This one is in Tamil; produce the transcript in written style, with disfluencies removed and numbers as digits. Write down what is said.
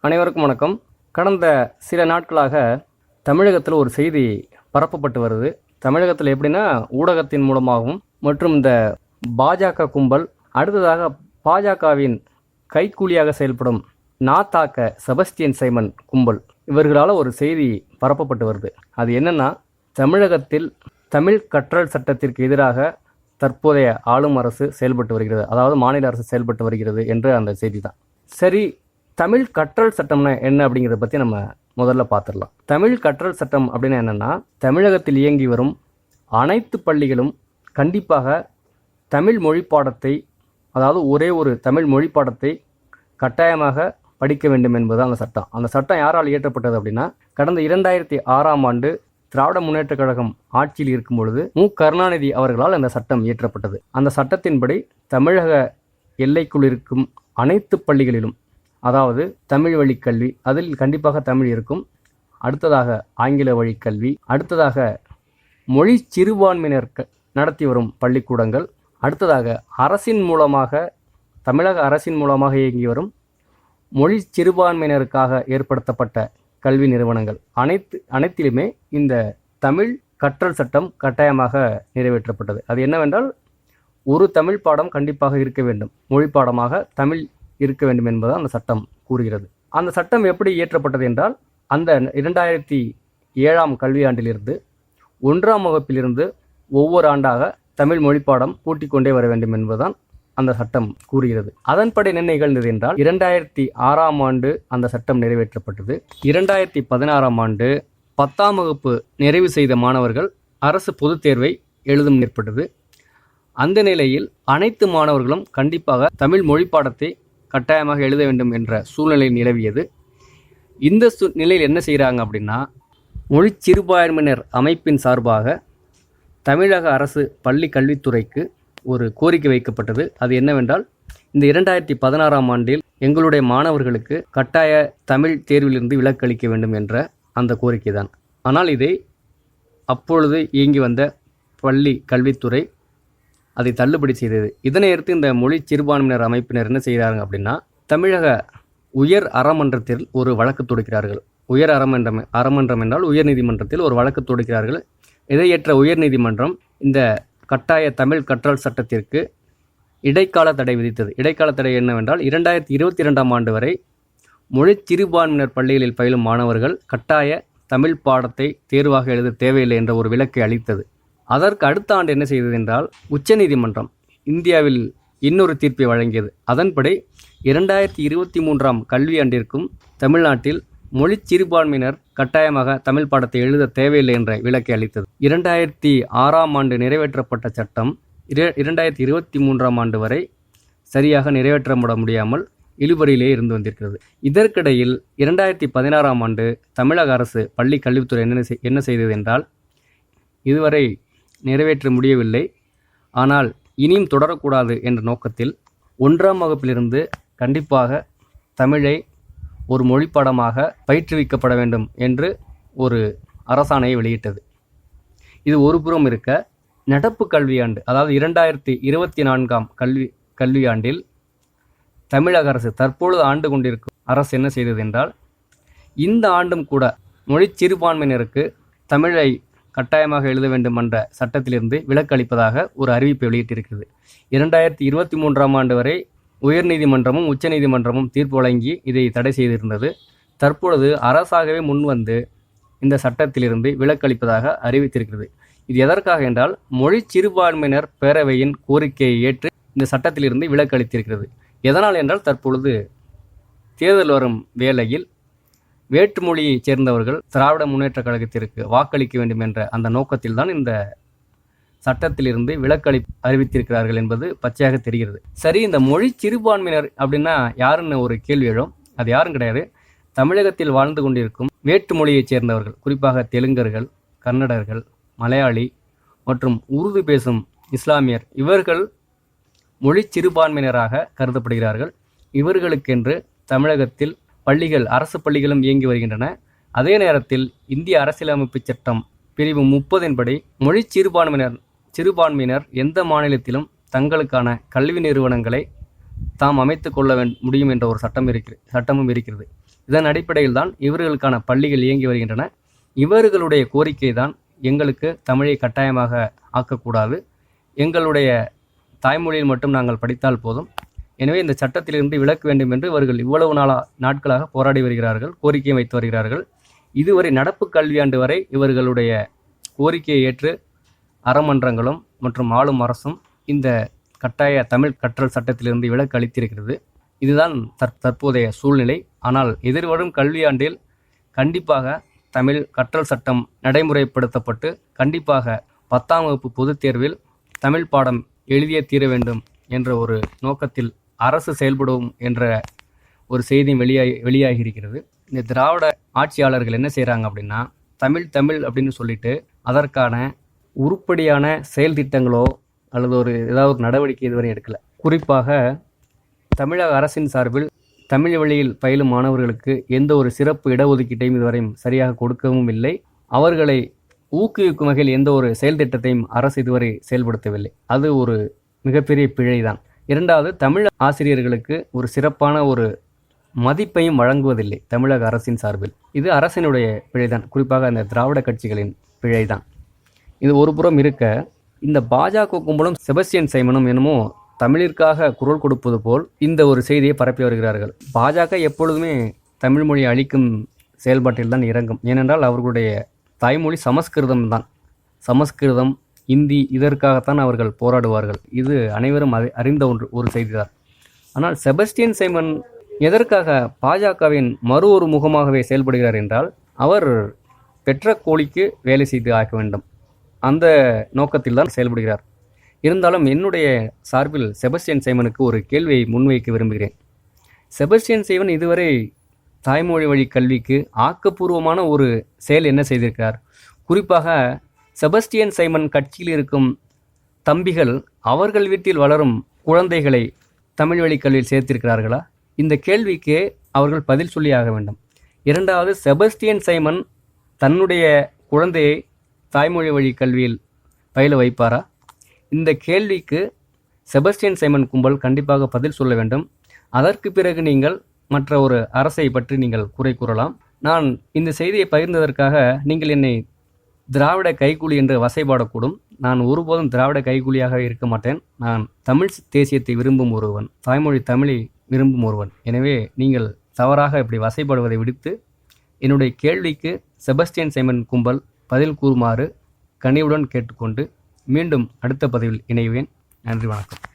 அனைவருக்கும் வணக்கம். கடந்த சில நாட்களாக தமிழகத்தில் ஒரு செய்தி பரப்பப்பட்டு வருது. தமிழகத்தில் எப்படின்னா ஊடகத்தின் மூலமாகவும் மற்றும் இந்த பாஜக கும்பல், அடுத்ததாக பாஜகவின் கைக்கூலியாக செயல்படும் நாத்தாக்க செபஸ்டியன் சைமன் கும்பல், இவர்களால் ஒரு செய்தி பரப்பப்பட்டு வருது. அது என்னன்னா, தமிழகத்தில் தமிழ் கற்றல் சட்டத்திற்கு எதிராக தற்போதைய ஆளும் அரசு செயல்பட்டு வருகிறது, அதாவது மாநில அரசு செயல்பட்டு வருகிறது என்று அந்த செய்தி தான். சரி, தமிழ் கற்றல் சட்டம்னா என்ன அப்படிங்கிறத பற்றி நம்ம முதல்ல பார்த்துடலாம். தமிழ் கற்றல் சட்டம் அப்படின்னா என்னென்னா, தமிழகத்தில் இயங்கி வரும் அனைத்து பள்ளிகளும் கண்டிப்பாக தமிழ் மொழி பாடத்தை, அதாவது ஒரே ஒரு தமிழ் மொழி பாடத்தை கட்டாயமாக படிக்க வேண்டும் என்பது அந்த சட்டம். அந்த சட்டம் யாரால் இயற்றப்பட்டது அப்படின்னா, கடந்த 2006ஆம் ஆண்டு திராவிட முன்னேற்றக் கழகம் ஆட்சியில் இருக்கும் பொழுது கருணாநிதி அவர்களால் அந்த சட்டம் இயற்றப்பட்டது. அந்த சட்டத்தின்படி தமிழக எல்லைக்குள் இருக்கும் அனைத்து பள்ளிகளிலும், அதாவது தமிழ் வழி கல்வி, அதில் கண்டிப்பாக தமிழ் இருக்கும், அடுத்ததாக ஆங்கில வழி கல்வி, அடுத்ததாக மொழி சிறுபான்மையினர் நடத்தி வரும் பள்ளிக்கூடங்கள், அடுத்ததாக அரசின் மூலமாக, தமிழக அரசின் மூலமாக இயங்கி வரும் மொழி சிறுபான்மையினருக்காக ஏற்படுத்தப்பட்ட கல்வி நிறுவனங்கள் அனைத்திலுமே இந்த தமிழ் கற்றல் சட்டம் கட்டாயமாக நிறைவேற்றப்பட்டது. அது என்னவென்றால், ஒரு தமிழ் பாடம் கண்டிப்பாக இருக்க வேண்டும், மொழி பாடமாக தமிழ் இருக்க வேண்டும் என்பது அந்த சட்டம் கூறுகிறது. அந்த சட்டம் எப்படி இயற்றப்பட்டது என்றால், அந்த 2007ஆம் கல்வியாண்டிலிருந்து 1ஆம் வகுப்பிலிருந்து ஒவ்வொரு ஆண்டாக தமிழ் மொழிப்பாடம் கூட்டிக் கொண்டே வர வேண்டும் என்பதுதான் அந்த சட்டம் கூறுகிறது. அதன்படி என்ன நிகழ்ந்தது என்றால், 2006ஆம் ஆண்டு அந்த சட்டம் நிறைவேற்றப்பட்டது. 2016ஆம் ஆண்டு 10ஆம் வகுப்பு நிறைவு செய்த மாணவர்கள் அரசு பொதுத் தேர்வை எழுதும் ஏற்பட்டது. அந்த நிலையில் அனைத்து மாணவர்களும் கண்டிப்பாக தமிழ் மொழிப்பாடத்தை கட்டாயமாக எழுத வேண்டும் என்ற சூழ்நிலை நிலவியது. இந்த நிலையில் என்ன செய்கிறாங்க அப்படின்னா, மொழி சிறுபான்மையினர் அமைப்பின் சார்பாக தமிழக அரசு பள்ளி கல்வித்துறைக்கு ஒரு கோரிக்கை வைக்கப்பட்டது. அது என்னவென்றால், இந்த 2016ஆம் ஆண்டில் எங்களுடைய மாணவர்களுக்கு கட்டாய தமிழ் தேர்விலிருந்து விலக்களிக்க வேண்டும் என்ற அந்த கோரிக்கை தான். ஆனால் இதை அப்பொழுது இயங்கி வந்த பள்ளி கல்வித்துறை அதை தள்ளுபடி செய்தது. இதனை அடுத்து இந்த மொழி சிறுபான்மையினர் அமைப்பினர் என்ன செய்கிறாங்க அப்படின்னா, தமிழக உயர் அறமன்றத்தில் ஒரு வழக்கு தொடுக்கிறார்கள். உயர் அறமன்றம் என்றால் உயர் நீதிமன்றத்தில் ஒரு வழக்கு தொடுக்கிறார்கள். இதை ஏற்ற உயர் நீதிமன்றம் இந்த கட்டாய தமிழ் கற்றல் சட்டத்திற்கு இடைக்கால தடை விதித்தது. இடைக்கால தடை என்னவென்றால், 2022ஆம் ஆண்டு வரை மொழி சிறுபான்மையினர் பள்ளிகளில் பயிலும் மாணவர்கள் கட்டாய தமிழ் பாடத்தை தேர்வாக எழுத தேவையில்லை என்ற ஒரு விலக்கை அளித்தது. அதற்கு அடுத்த ஆண்டு என்ன செய்தது என்றால், உச்சநீதிமன்றம் இந்தியாவில் இன்னொரு தீர்ப்பை வழங்கியது. அதன்படி 2023ஆம் கல்வியாண்டிற்கும் தமிழ்நாட்டில் மொழி சிறுபான்மையினர் கட்டாயமாக தமிழ் பாடத்தை எழுத தேவையில்லை என்ற விலக்கை அளித்தது. 2006ஆம் ஆண்டு நிறைவேற்றப்பட்ட சட்டம் 2023ஆம் ஆண்டு வரை சரியாக நிறைவேற்றப்பட முடியாமல் இழுபறியிலே இருந்து வந்திருக்கிறது. இதற்கிடையில் 2016ஆம் ஆண்டு தமிழக அரசு பள்ளி கல்வித்துறை என்ன செய்தது என்றால், இதுவரை நிறைவேற்ற முடியவில்லை, ஆனால் இனியும் தொடரக்கூடாது என்ற நோக்கத்தில் 1ஆம் வகுப்பிலிருந்து கண்டிப்பாக தமிழை ஒரு மொழிப்பாடமாக பயிற்றுவிக்கப்பட வேண்டும் என்று ஒரு அரசாணையை வெளியிட்டது. இது ஒரு புறம் இருக்க, நடப்பு கல்வியாண்டு, அதாவது 2024ஆம் கல்வியாண்டில் தமிழக அரசு, தற்பொழுது ஆண்டு கொண்டிருக்கும் அரசு என்ன செய்தது என்றால், இந்த ஆண்டும் கூட மொழி சிறுபான்மையினருக்கு தமிழை கட்டாயமாக எழுத வேண்டும் என்ற சட்டத்திலிருந்து விலக்கு அளிப்பதாக ஒரு அறிவிப்பை வெளியிட்டிருக்கிறது. 2023ஆம் ஆண்டு வரை உயர்நீதிமன்றமும் உச்சநீதிமன்றமும் தீர்ப்பு வழங்கி இதை தடை செய்திருந்தது. தற்பொழுது அரசாகவே முன்வந்து இந்த சட்டத்திலிருந்து விலக்களிப்பதாக அறிவித்திருக்கிறது. இது எதற்காக என்றால், மொழி சிறுபான்மையினர் பேரவையின் கோரிக்கையை ஏற்று இந்த சட்டத்திலிருந்து விலக்களித்திருக்கிறது. எதனால் என்றால், தற்பொழுது தேர்தல் வரும் வேளையில் வேற்றுமொழியைச் சேர்ந்தவர்கள் திராவிட முன்னேற்றக் கழகத்திற்கு வாக்களிக்க வேண்டும் என்ற அந்த நோக்கத்தில் தான் இந்த சட்டத்திலிருந்து விலக்களி அறிவித்திருக்கிறார்கள் என்பது பச்சையாக தெரிகிறது. சரி, இந்த மொழி சிறுபான்மையினர் அப்படின்னா யாருன்னு ஒரு கேள்வி எழும். அது யாரும் கிடையாது, தமிழகத்தில் வாழ்ந்து கொண்டிருக்கும் வேற்றுமொழியைச் சேர்ந்தவர்கள், குறிப்பாக தெலுங்கர்கள், கன்னடர்கள், மலையாளி மற்றும் உருது பேசும் இஸ்லாமியர், இவர்கள் மொழி சிறுபான்மையினராக கருதப்படுகிறார்கள். இவர்களுக்கென்று தமிழகத்தில் பள்ளிகள், அரசு பள்ளிகளும் இயங்கி வருகின்றன. அதே நேரத்தில் இந்திய அரசியலமைப்பு சட்டம் பிரிவு 30 படி மொழி சிறுபான்மையினர் எந்த மாநிலத்திலும் தங்களுக்கான கல்வி நிறுவனங்களை தாம் அமைத்து கொள்ள முடியும் என்ற ஒரு சட்டமும் இருக்கிறது. இதன் அடிப்படையில் தான் இவர்களுக்கான பள்ளிகள் இயங்கி வருகின்றன. இவர்களுடைய கோரிக்கை தான் எங்களுக்கு தமிழை கட்டாயமாக ஆக்கக்கூடாது, எங்களுடைய தாய்மொழியில் மட்டும் நாங்கள் படித்தால் போதும், எனவே இந்த சட்டத்திலிருந்து விலக்க வேண்டும் என்று இவர்கள் இவ்வளவு நாட்களாக போராடி வருகிறார்கள், கோரிக்கையை வைத்து வருகிறார்கள். இதுவரை நடப்பு கல்வியாண்டு வரை இவர்களுடைய கோரிக்கையை ஏற்று அறமன்றங்களும் மற்றும் ஆளும் அரசும் இந்த கட்டாய தமிழ் கற்றல் சட்டத்திலிருந்து விலக்கு அளித்திருக்கிறது. இதுதான் தற்போதைய சூழ்நிலை. ஆனால் எதிர்வரும் கல்வியாண்டில் கண்டிப்பாக தமிழ் கற்றல் சட்டம் நடைமுறைப்படுத்தப்பட்டு கண்டிப்பாக 10ஆம் வகுப்பு பொதுத் தேர்வில் தமிழ் பாடம் எழுதியே தீர வேண்டும் என்ற ஒரு நோக்கத்தில் அரசு செயல்படும் என்ற ஒரு செய்தி வெளியாகி இருக்கிறது. இந்த திராவிட ஆட்சியாளர்கள் என்ன செய்கிறாங்க அப்படின்னா, தமிழ் அப்படின்னு சொல்லிட்டு அதற்கான உருப்படியான செயல் திட்டங்களோ அல்லது ஏதாவது ஒரு நடவடிக்கை இதுவரை எடுக்கலை. குறிப்பாக தமிழக அரசின் சார்பில் தமிழ் வழியில் பயிலும் மாணவர்களுக்கு எந்த ஒரு சிறப்பு இடஒதுக்கீட்டையும் இதுவரையும் சரியாக கொடுக்கவும் இல்லை. அவர்களை ஊக்குவிக்கும் வகையில் எந்த ஒரு செயல் திட்டத்தையும் அரசு இதுவரை செயல்படுத்தவில்லை. அது ஒரு மிகப்பெரிய பிழை தான். இரண்டாவது, தமிழ் ஆசிரியர்களுக்கு ஒரு சிறப்பான ஒரு மதிப்பையும் வழங்குவதில்லை தமிழக அரசின் சார்பில். இது அரசினுடைய பிழைதான், குறிப்பாக அந்த திராவிட கட்சிகளின் பிழைதான். இது ஒரு புறம் இருக்க, இந்த பாஜக கும்பலும் செபஸ்டியன் சைமனும் என்னமோ தமிழிற்காக குரல் கொடுப்பது போல் இந்த ஒரு செய்தியை பரப்பி வருகிறார்கள். பாஜக எப்பொழுதுமே தமிழ் மொழி அளிக்கும் செயல்பாட்டில் தான் இறங்கும். ஏனென்றால் அவர்களுடைய தாய்மொழி சமஸ்கிருதம் தான். சமஸ்கிருதம், இந்தி, இதற்காகத்தான் அவர்கள் போராடுவார்கள். இது அனைவரும் அறிந்த ஒரு செய்திதான். ஆனால் செபஸ்டியன் சைமன் எதற்காக பாஜகவின் ஒரு முகமாகவே செயல்படுகிறார் என்றால், அவர் பெற்ற கோழிக்கு வேலை செய்து ஆக்க வேண்டும், அந்த நோக்கத்தில் தான் செயல்படுகிறார். இருந்தாலும் என்னுடைய சார்பில் செபஸ்டியன் சைமனுக்கு ஒரு கேள்வியை முன்வைக்க விரும்புகிறேன். செபஸ்டியன் சைமன் இதுவரை தாய்மொழி வழி கல்விக்கு ஆக்கப்பூர்வமான ஒரு செயல் என்ன செய்திருக்கிறார்? குறிப்பாக செபஸ்டியன் சைமன் கட்சியில் இருக்கும் தம்பிகள் அவர்கள் வீட்டில் வளரும் குழந்தைகளை தமிழ் வழி கல்வியில் சேர்த்திருக்கிறார்களா? இந்த கேள்விக்கு அவர்கள் பதில் சொல்லியாக வேண்டும். இரண்டாவது, செபஸ்டியன் சைமன் தன்னுடைய குழந்தையை தாய்மொழி வழி கல்வியில் பயில வைப்பாரா? இந்த கேள்விக்கு செபஸ்டியன் சைமன் கும்பல் கண்டிப்பாக பதில் சொல்ல வேண்டும். அதற்கு பிறகு நீங்கள் மற்ற ஒரு அரசை பற்றி நீங்கள் குறை கூறலாம். நான் இந்த செய்தியை பகிர்ந்ததற்காக நீங்கள் என்னை திராவிட கைக்கூலி என்று வசைபாடக்கூடும். நான் ஒருபோதும் திராவிட கைக்கூலியாக இருக்க மாட்டேன். நான் தமிழ் தேசியத்தை விரும்பும் ஒருவன், தாய்மொழி தமிழை விரும்பும் ஒருவன். எனவே நீங்கள் தவறாக இப்படி வசைப்படுவதை விடுத்து என்னுடைய கேள்விக்கு செபஸ்டியன் சைமன் கும்பல் பதில் கூறுமாறு கனிவுடன் கேட்டுக்கொண்டு மீண்டும் அடுத்த பதிவில் இணைவேன். நன்றி, வணக்கம்.